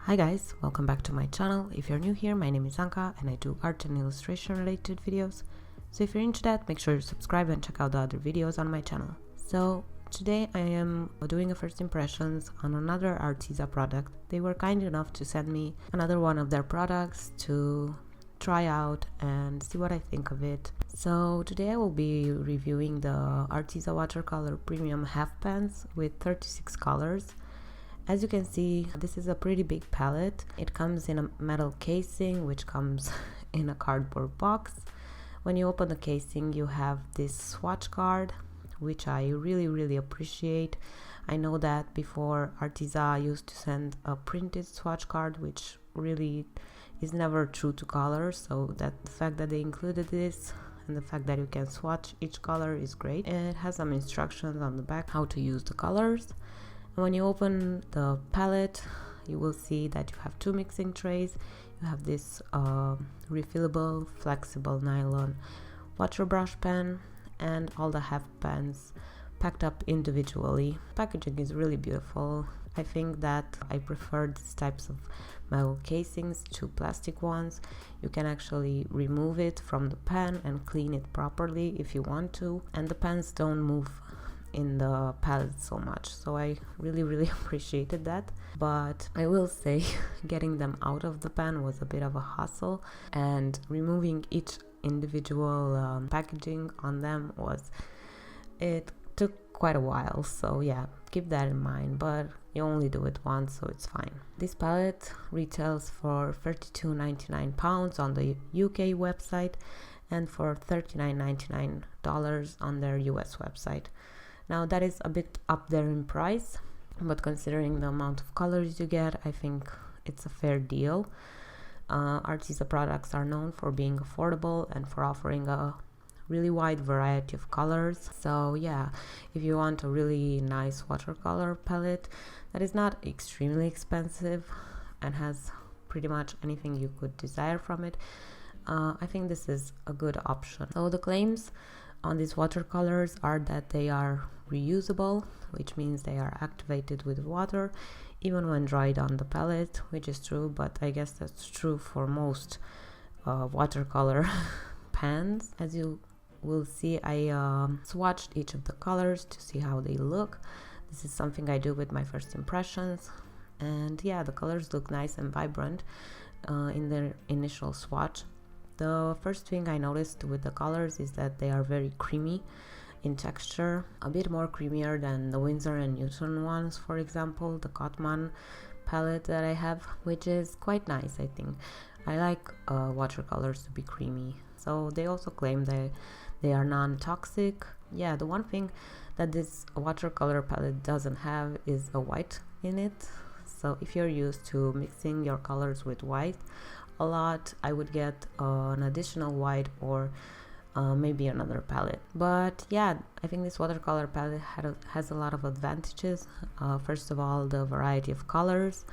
Hi guys, welcome back to my channel. If you're new here, my name is Anca and I do art and illustration related videos. So if you're into that, make sure you subscribe and check out the other videos on my channel. So today I am doing a first impressions on another Arteza product. They were kind enough to send me another one of their products to try out and see what I think of it. So today I will be reviewing the Arteza Watercolor Premium half pans with 36 colors. As you can see, this is a pretty big palette. It comes in a metal casing, which comes in a cardboard box. When you open the casing, you have this swatch card, which I really appreciate. I know that before Arteza used to send a printed swatch card, which really is never true to colors. So that the fact that they included this and the fact that you can swatch each color is great. And it has some instructions on the back how to use the colors. When you open the palette, you will see that you have two mixing trays. You have this refillable, flexible nylon water brush pen and all the half pans packed up individually. Packaging is really beautiful. I think that I prefer these types of metal casings to plastic ones. You can actually remove it from the pan and clean it properly if you want to, and the pans don't move in the palette so much, so I really appreciated that. But I will say getting them out of the pan was a bit of a hassle, and removing each individual packaging on them it took quite a while. So yeah, keep that in mind, but you only do it once, so it's fine. This palette retails for £32.99 on the UK website and for $39.99 on their US website. Now that is a bit up there in price, but considering the amount of colors you get, I think it's a fair deal. Arteza products are known for being affordable and for offering a really wide variety of colors. So yeah, if you want a really nice watercolor palette that is not extremely expensive and has pretty much anything you could desire from it, I think this is a good option. So the claims on these watercolors are that they are reusable, which means they are activated with water even when dried on the palette, which is true, but I guess that's true for most watercolor pans. As you will see, I swatched each of the colors to see how they look. This is something I do with my first impressions, and yeah, the colors look nice and vibrant in their initial swatch. The first thing I noticed with the colors is that they are very creamy in texture, a bit more creamier than the Winsor & Newton ones, for example, the Cotman palette that I have, which is quite nice, I think. I like watercolors to be creamy. So they also claim that they are non-toxic. Yeah, the one thing that this watercolor palette doesn't have is a white in it. So if you're used to mixing your colors with white a lot, I would get an additional white or maybe another palette. But yeah, I think this watercolor palette has a lot of advantages. First of all, the variety of colors.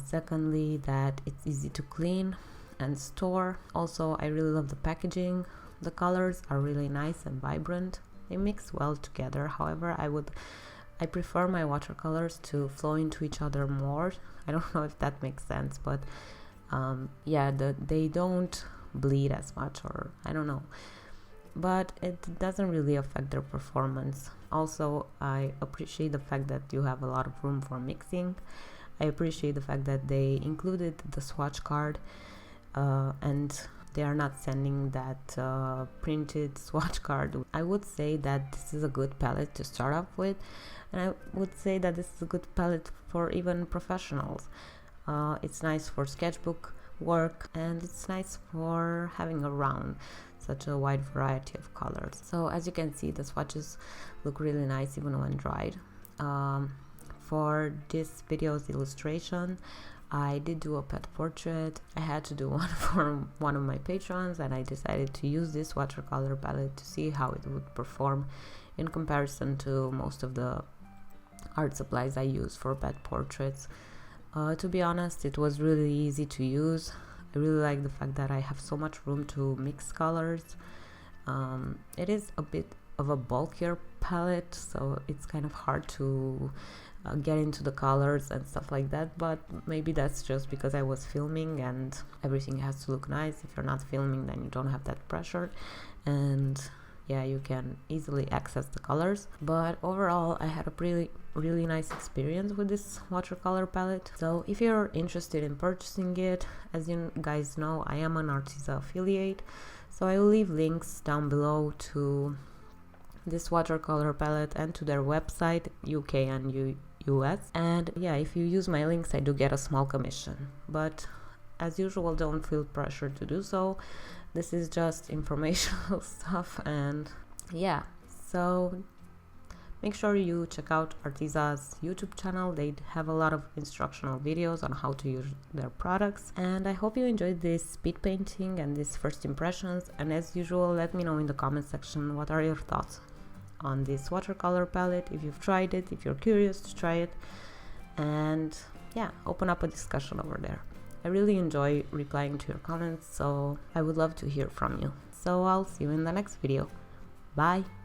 Secondly, that it's easy to clean and store. Also, I really love the packaging. The colors are really nice and vibrant. They mix well together. However, I prefer my watercolors to flow into each other more. I don't know if that makes sense, but yeah, they don't bleed as much, or I don't know, but it doesn't really affect their performance. Also, I appreciate the fact that you have a lot of room for mixing. I appreciate the fact that they included the swatch card and they are not sending that printed swatch card. I would say that this is a good palette to start off with, and I would say that this is a good palette for even professionals. It's nice for sketchbook work, and it's nice for having around such a wide variety of colors. So as you can see, the swatches look really nice even when dried. For this video's illustration, I did do a pet portrait. I had to do one for one of my patrons, and I decided to use this watercolor palette to see how it would perform in comparison to most of the art supplies I use for pet portraits. To be honest, it was really easy to use. I really like the fact that I have so much room to mix colors. It is a bit of a bulkier palette, so it's kind of hard to get into the colors and stuff like that, but maybe that's just because I was filming and everything has to look nice. If you're not filming, then you don't have that pressure, and yeah, you can easily access the colors. But overall, I had a really nice experience with this watercolor palette. So if you're interested in purchasing it, as you guys know, I am an Arteza affiliate, so I will leave links down below to this watercolor palette and to their website, UK and US. And yeah, if you use my links, I do get a small commission, but as usual, don't feel pressure to do so. This is just informational stuff, and yeah, so make sure you check out Arteza's YouTube channel. They have a lot of instructional videos on how to use their products, and I hope you enjoyed this speed painting and these first impressions. And as usual, let me know in the comment section what are your thoughts on this watercolor palette, if you've tried it, if you're curious to try it, and yeah, open up a discussion over there. I really enjoy replying to your comments, so I would love to hear from you. So I'll see you in the next video. Bye!